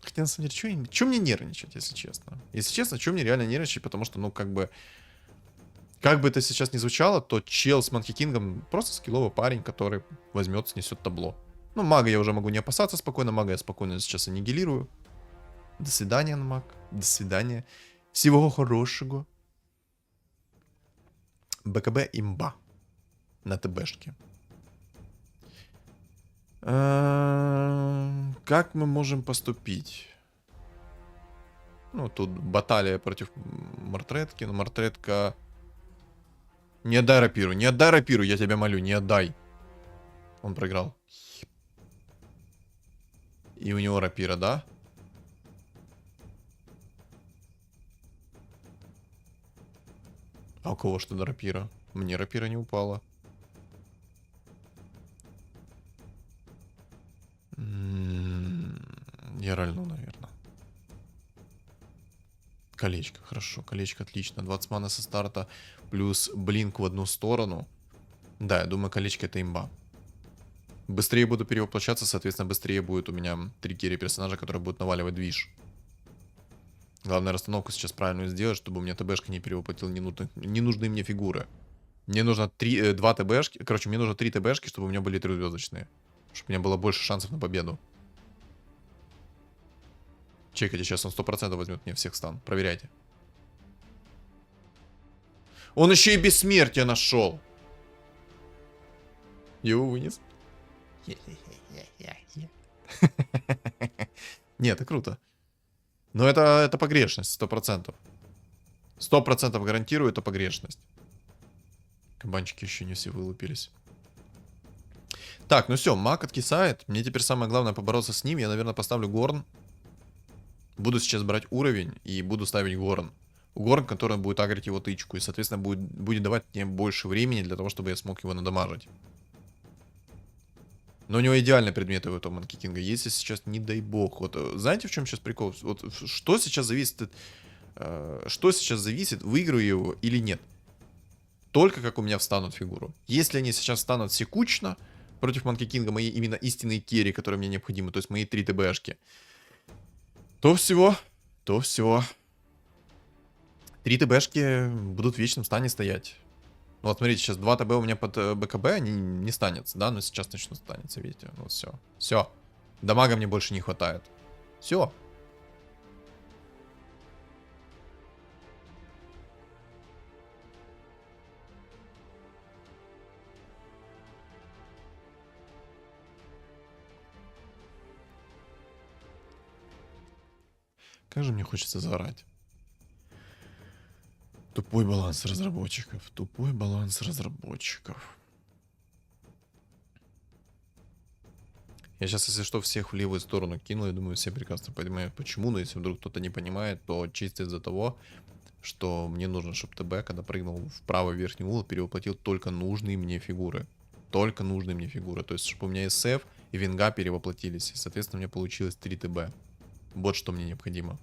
хотя на самом деле, что мне нервничать, если честно? Если честно, что мне реально нервничать, потому что, как бы это сейчас не звучало, то чел с Monkey King'ом просто скилловый парень, который возьмет, снесет табло. Ну, мага я уже могу не опасаться спокойно, мага я спокойно сейчас аннигилирую. До свидания, маг. До свидания. Всего хорошего. БКБ имба. На ТБшке. Как мы можем поступить? Ну, тут баталия против Мортретки. Но Мортретка... Не отдай рапиру, не отдай рапиру, я тебя молю, не отдай. Он проиграл. И у него рапира, да? А у кого что до рапира? Мне рапира не упала. Я рольну, наверное. Колечко, хорошо. Колечко отлично. 20 мана со старта. Плюс блинк в одну сторону. Да, я думаю, колечко это имба. Быстрее буду перевоплощаться, соответственно, быстрее будет у меня 3 керри персонажа, которые будут наваливать движ. Главное расстановку сейчас правильную сделать, чтобы у меня ТБшка не перевоплотил ненужные мне фигуры. Мне нужно 2 ТБшки. Короче, мне нужно 3 ТБшки, чтобы у меня были 3-звездочные. Чтобы у меня было больше шансов на победу. Чекайте, сейчас он 100% возьмет мне всех стан. Проверяйте. Он еще и бессмертие нашел. Его вынес. Нет, это круто. Но это погрешность, 100%. 100% гарантирую, это погрешность. Кабанчики еще не все вылупились. Так, ну все, маг откисает. Мне теперь самое главное побороться с ним. Я, наверное, поставлю Горн. Буду сейчас брать уровень и буду ставить Горн. Горн, который будет агрить его тычку. И, соответственно, будет давать мне больше времени для того, чтобы я смог его надамажить. Но у него идеальные предметы у этого Манки Кинга. Если сейчас, не дай бог. Вот знаете, в чем сейчас прикол? Вот что сейчас зависит от... что сейчас зависит, выиграю я его или нет? Только как у меня встанут фигуру. Если они сейчас встанут секучно против Манки Кинга, мои именно истинные керри, которые мне необходимы, то есть мои 3 ТБшки, то все, то все. 3 ТБшки будут в вечном стане стоять. Ну, вот смотрите, сейчас 2 ТБ у меня под БКБ, они не станется, да? Но сейчас начнут станется, видите? Вот все. Все. Дамага мне больше не хватает. Все. Как же мне хочется заорать. Тупой баланс разработчиков. Тупой баланс разработчиков. Я сейчас, если что, всех в левую сторону кинул. Я думаю, все прекрасно понимают, почему. Но если вдруг кто-то не понимает, то чисто из-за того, что мне нужно, чтобы ТБ, когда прыгнул в правый верхний угол, перевоплотил только нужные мне фигуры. Только нужные мне фигуры. То есть, чтобы у меня СФ и Винга перевоплотились. И, соответственно, у меня получилось 3 ТБ. Вот что мне необходимо.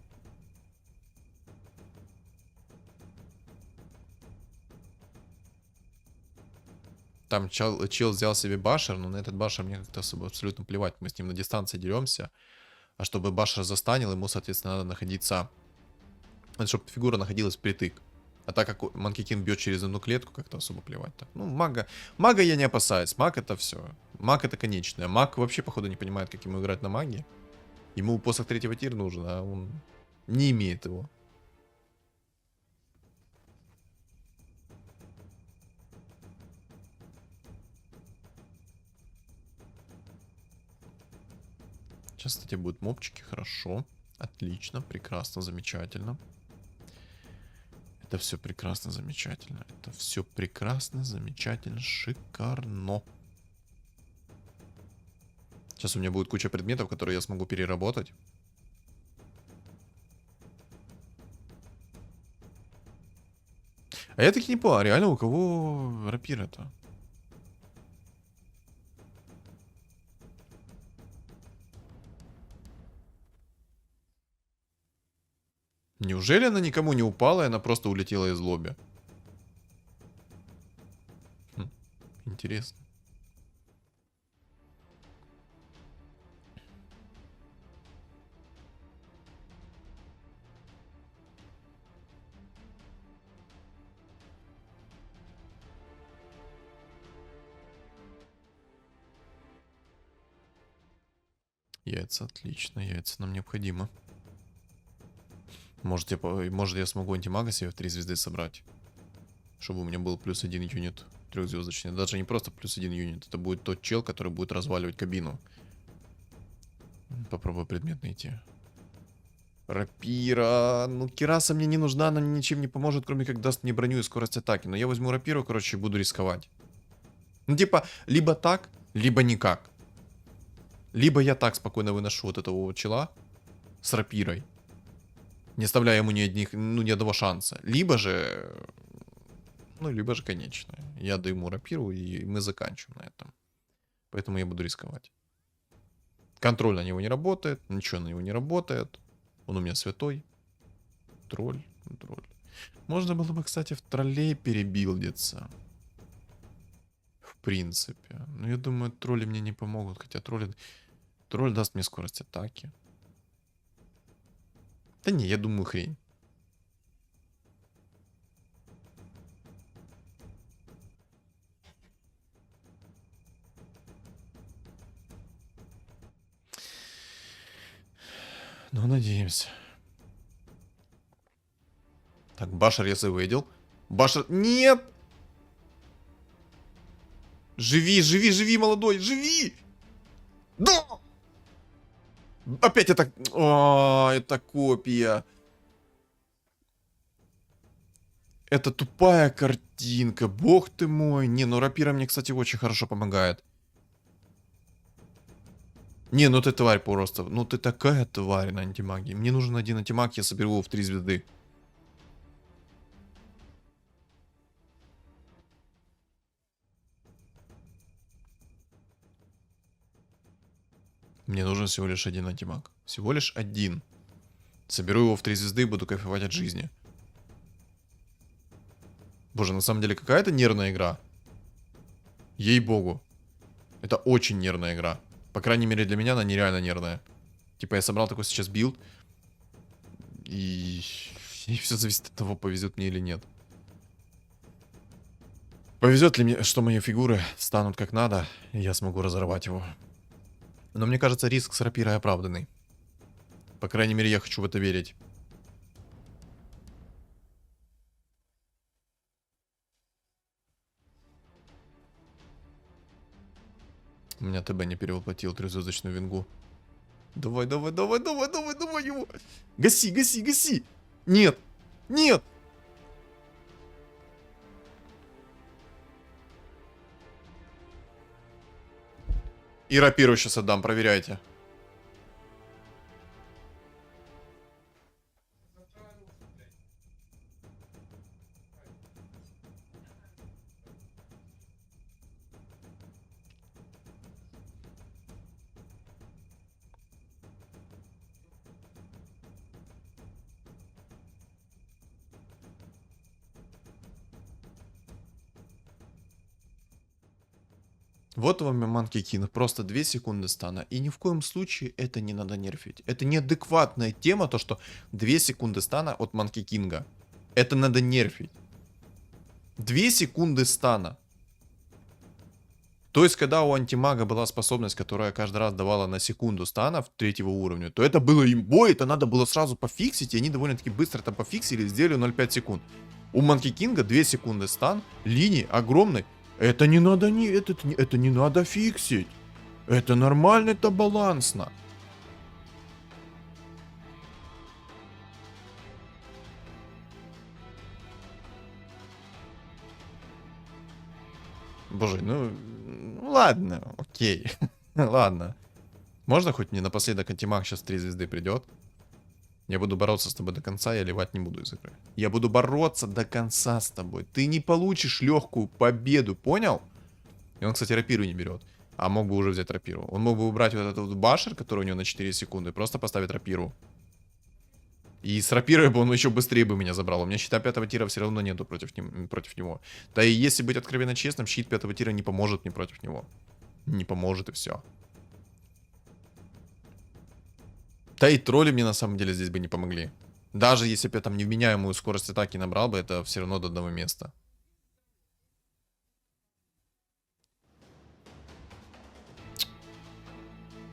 Там чел взял себе башер, но на этот башер мне как-то особо абсолютно плевать. Мы с ним на дистанции деремся. А чтобы башер застанил, ему, соответственно, надо находиться... Чтобы фигура находилась впритык. А так как Манки Кинг бьет через одну клетку, как-то особо плевать. Так. Ну, мага я не опасаюсь. Маг это все. Маг это конечное. Маг вообще, походу, не понимает, как ему играть на маге. Ему посох 3-го тира нужен, а он не имеет его. Сейчас, кстати, будут мобчики. Хорошо. Отлично. Прекрасно. Замечательно. Это все прекрасно, замечательно. Это все прекрасно, замечательно, шикарно. Сейчас у меня будет куча предметов, которые я смогу переработать. А я таки не понял, а реально у кого рапира-то? Неужели она никому не упала, и она просто улетела из лобби? Хм, интересно. Яйца, отлично, яйца нам необходимо. Может я смогу антимага себе в 3 звезды собрать. Чтобы у меня был плюс 1 юнит 3-звездочный. Даже не просто плюс 1 юнит. Это будет тот чел, который будет разваливать кабину. Попробую предмет найти. Рапира. Ну, кираса мне не нужна, она мне ничем не поможет, кроме как даст мне броню и скорость атаки. Но я возьму рапиру, короче, и буду рисковать. Ну, типа, либо так, либо никак. Либо я так спокойно выношу вот этого вот чела с рапирой, не оставляя ему ни одного шанса. Либо же... Ну, либо же, конечно. Я даю ему рапиру, и мы заканчиваем на этом. Поэтому я буду рисковать. Контроль на него не работает. Ничего на него не работает. Он у меня святой. Тролль. Тролль. Можно было бы, кстати, в троллей перебилдиться. В принципе. Но я думаю, тролли мне не помогут. Хотя тролль даст мне скорость атаки. Да не, я думаю, хрень. Ну, надеемся. Так, башер я завыдел. Башер... Нет! Живи, живи, живи, молодой, живи! Да! Опять это... это копия. Это тупая картинка. Бог ты мой. Не, ну рапира мне, кстати, очень хорошо помогает. Не, ну ты тварь просто. Ну ты такая тварь на антимагии. Мне нужен один антимаг, я соберу его в 3 звезды. Мне нужен всего лишь один антимаг. Всего лишь один. Соберу его в 3 звезды и буду кайфовать от жизни. Боже, на самом деле какая-то нервная игра. Ей-богу. Это очень нервная игра. По крайней мере для меня она нереально нервная. Типа я собрал такой сейчас билд. И все зависит от того, повезет мне или нет. Повезет ли мне, что мои фигуры станут как надо, и я смогу разорвать его. Но мне кажется, риск с рапирой оправданный. По крайней мере, я хочу в это верить. У меня ТБ не перевоплотил трехзвездочную вингу. Давай, давай, давай, давай, давай, давай его. Гаси, гаси, гаси. Нет, нет. И рапиру сейчас отдам, проверяйте. Вот вам и Манки Кинг, просто 2 секунды стана. И ни в коем случае это не надо нерфить. Это неадекватная тема, то что 2 секунды стана от Манки Кинга. Это надо нерфить. 2 секунды стана. То есть, когда у антимага была способность, которая каждый раз давала на секунду станов 3-го уровня, то это было имбой, это надо было сразу пофиксить, и они довольно-таки быстро это пофиксили и сделали 0,5 секунд. У Манки Кинга 2 секунды стан, линии огромной. Это не надо, это не надо фиксить. Это нормально, это балансно. Боже, ну ладно, окей. Ладно. Можно хоть мне напоследок антимаг сейчас 3 звезды придет? Я буду бороться с тобой до конца, я ливать не буду из игры. Я буду бороться до конца с тобой. Ты не получишь легкую победу, понял? И он, кстати, рапиру не берет. А мог бы уже взять рапиру. Он мог бы убрать вот этот вот башер, который у него на 4 секунды, просто поставить рапиру. И с рапирой бы он еще быстрее бы меня забрал. У меня щита 5-го тира все равно нету против него. Да и если быть откровенно честным, щит 5-го тира не поможет мне против него. Не поможет и все. Да и тролли мне на самом деле здесь бы не помогли. Даже если бы я там невменяемую скорость атаки набрал бы, это все равно до одного места.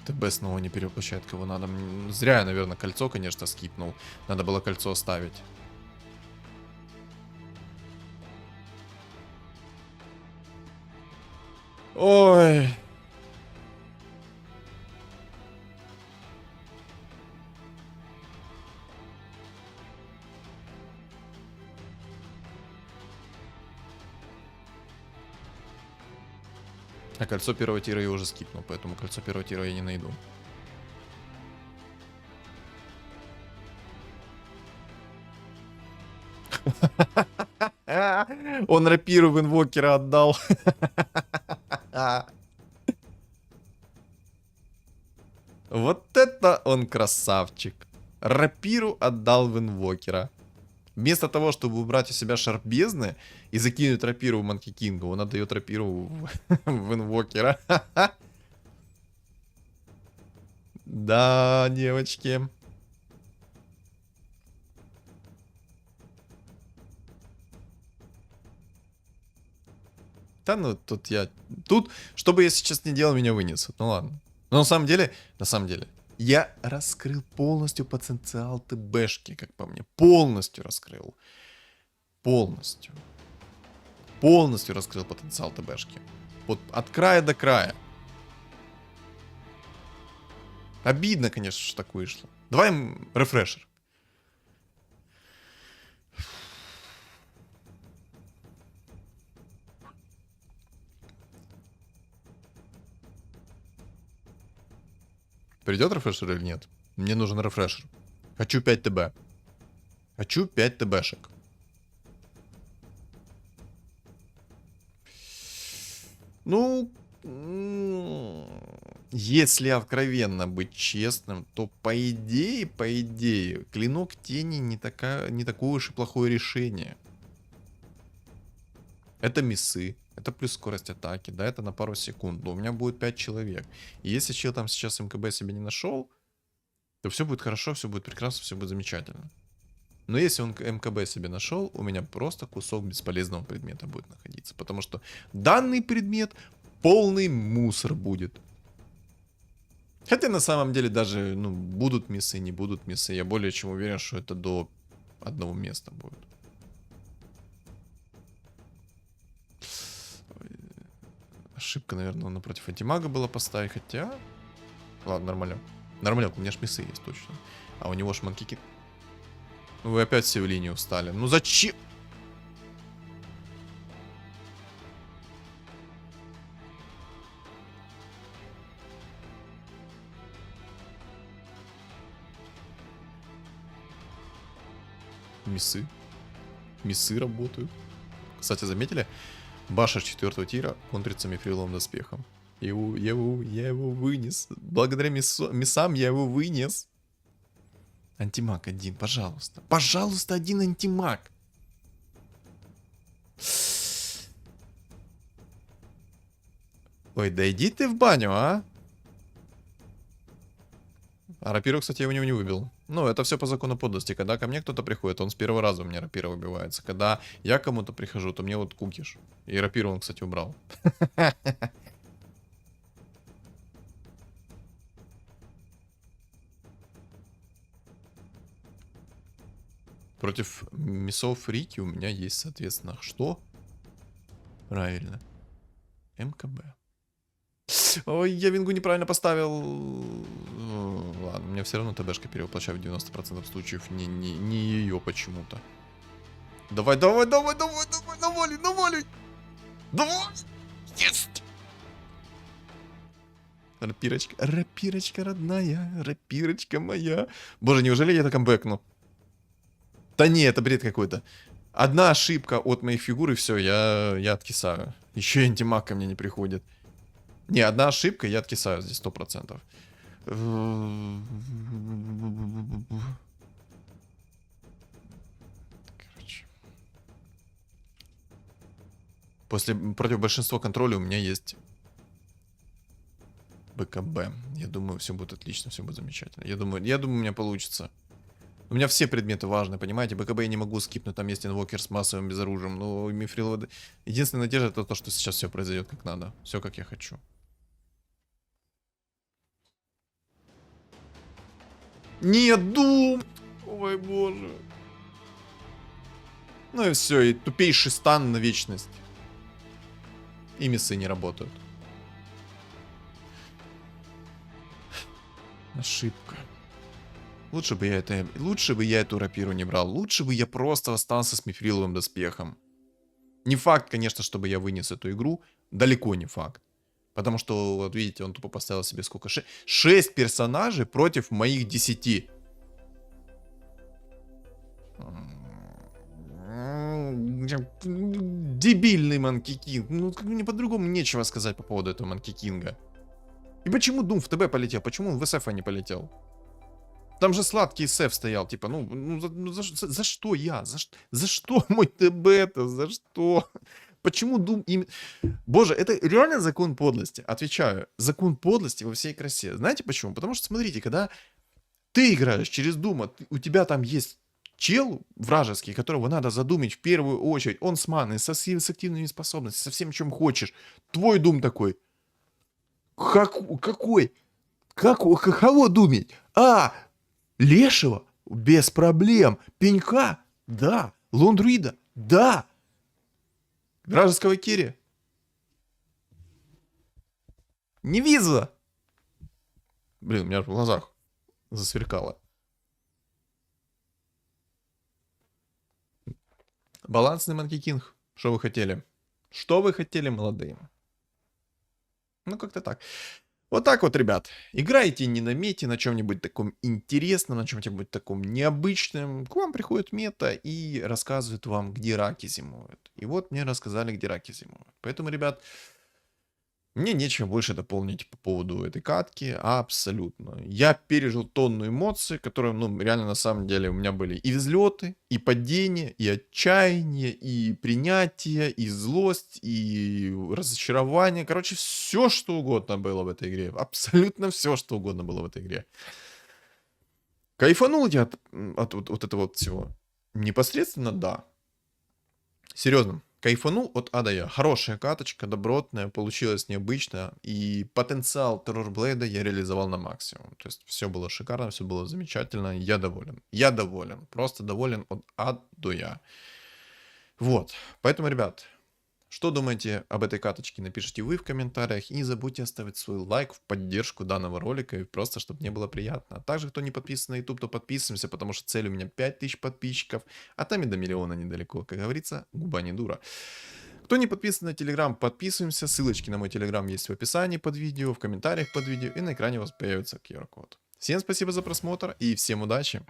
ТБ снова не перевоплощает кого надо. Зря я, наверное, кольцо, конечно, скипнул. Надо было кольцо оставить. Ой. А кольцо первого тира я уже скипнул, поэтому кольцо первого тира я не найду. Он рапиру в инвокера отдал. Вот это он красавчик. Рапиру отдал в инвокера. Вместо того, чтобы убрать у себя шарп бездны и закинуть рапиру в Манки Кинга, он отдает рапиру в инвокера. Да, девочки. Да, ну тут я... Тут, что бы я сейчас не делал, меня вынесут. Ну ладно. Но на самом деле, я раскрыл полностью потенциал ТБшки, как по мне. Полностью раскрыл. Полностью. Полностью раскрыл потенциал ТБшки. Вот от края до края. Обидно, конечно, что так вышло. Давай рефрешер. Придет рефрешер или нет? Мне нужен рефрешер. Хочу 5 ТБ. Хочу 5 ТБшек. Ну, если откровенно быть честным, то по идее, клинок тени не такое уж и плохое решение. Это миссы, это плюс скорость атаки, да, это на пару секунд. Но у меня будет 5 человек. И если чел там сейчас МКБ себе не нашел, то все будет хорошо, все будет прекрасно, все будет замечательно. Но если он МКБ себе нашел, у меня просто кусок бесполезного предмета будет находиться. Потому что данный предмет полный мусор будет. Хотя на самом деле даже, ну, будут миссы, не будут миссы. Я более чем уверен, что это до одного места будет. Ошибка, наверное, напротив антимага была поставить, хотя... Ладно, нормально. Нормально, у меня ж миссы есть точно. А у него ж манкики... Вы опять все в линию встали. Ну зачем? Миссы. Миссы работают. Кстати, заметили? Баша 4 тира контрится мифриловым доспехом. Я его вынес. Благодаря миссам я его вынес. Антимаг один, пожалуйста. Пожалуйста, один антимаг. Ой, да иди ты в баню, а? А рапиру, кстати, я у него не выбил. Ну, это все по закону подлости. Когда ко мне кто-то приходит, он с первого раза у меня рапира выбивается. Когда я кому-то прихожу, то мне вот кукиш. И рапиру он, кстати, убрал. Против миссов Рики у меня есть, соответственно, что? Правильно. МКБ. Ой, я вингу неправильно поставил. Ладно, у меня все равно ТБшка перевоплощает в 90% случаев. Не ее почему-то. Давай, навали. Давай! Есть! Рапирочка родная, рапирочка моя. Боже, неужели я это камбэкну? Да не, это бред какой-то. Одна ошибка от моих фигур, и все, я откисаю. Еще и антимаг ко мне не приходит. Не, одна ошибка, я откисаю здесь 100%. Короче. Против большинства контроля у меня есть БКБ. Я думаю, все будет отлично, все будет замечательно. Я думаю, у меня получится. У меня все предметы важны, понимаете? БКБ я не могу скипнуть, там есть инвокер с массовым безоружием. Но мифрилова... Единственная надежда это то, что сейчас все произойдет как надо. Все как я хочу. Нет, Дум! Ой, боже. Ну и все, и тупейший стан на вечность. И миссы не работают. Ошибка. Лучше бы я эту рапиру не брал. Лучше бы я просто остался с мифриловым доспехом. Не факт, конечно, чтобы я вынес эту игру. Далеко не факт. Потому что, вот видите, он тупо поставил себе сколько? 6 персонажей против моих 10. Дебильный Манки Кинг. Ну, мне по-другому нечего сказать по поводу этого Манки Кинга. И почему Дум в ТБ полетел? Почему он в СФ не полетел? Там же сладкий СФ стоял. Типа, за что я? За что мой ТБ-то? За что? Почему Дум им... Боже, это реально закон подлости. Отвечаю, закон подлости во всей красе. Знаете почему? Потому что, смотрите, когда ты играешь через Дума, у тебя там есть чел вражеский, которого надо задумать в первую очередь. Он с маной, с активными способностями, со всем, чем хочешь. Твой Дум такой. Какой? Кого думать? Лешего? Без проблем. Пенька? Да. Лондруида? Да. Вражеского Кири? Не вижу. Блин, у меня в глазах засверкало. Балансный Манки Кинг. Что вы хотели? Что вы хотели, молодые? Ну, как-то так. Вот так вот, ребят. Играете не на мете, на чем-нибудь таком интересном, на чем-нибудь таком необычном. К вам приходит мета и рассказывает вам, где раки зимуют. И вот мне рассказали, где раки зимуют. Поэтому, ребят, мне нечего больше дополнить по поводу этой катки. Абсолютно. Я пережил тонну эмоций, которые, ну, реально, на самом деле, у меня были и взлеты, и падения, и отчаяние, и принятие, и злость, и разочарование. Короче, все, что угодно было в этой игре. Абсолютно все, что угодно было в этой игре. Кайфанул я от этого вот всего? Непосредственно, да. Серьезно, кайфанул от А до Я. Хорошая каточка, добротная, получилась необычно. И потенциал Террорблейда я реализовал на максимум. То есть все было шикарно, все было замечательно. Я доволен. Я доволен. Просто доволен от А до Я. Вот. Поэтому, ребят, что думаете об этой каточке, напишите вы в комментариях. И не забудьте оставить свой лайк в поддержку данного ролика, и просто, чтобы мне было приятно. А также, кто не подписан на YouTube, то подписываемся, потому что цель у меня 5000 подписчиков, а там и до миллиона недалеко. Как говорится, губа не дура. Кто не подписан на Telegram, подписываемся. Ссылочки на мой Telegram есть в описании под видео, в комментариях под видео, и на экране у вас появится QR-код. Всем спасибо за просмотр и всем удачи!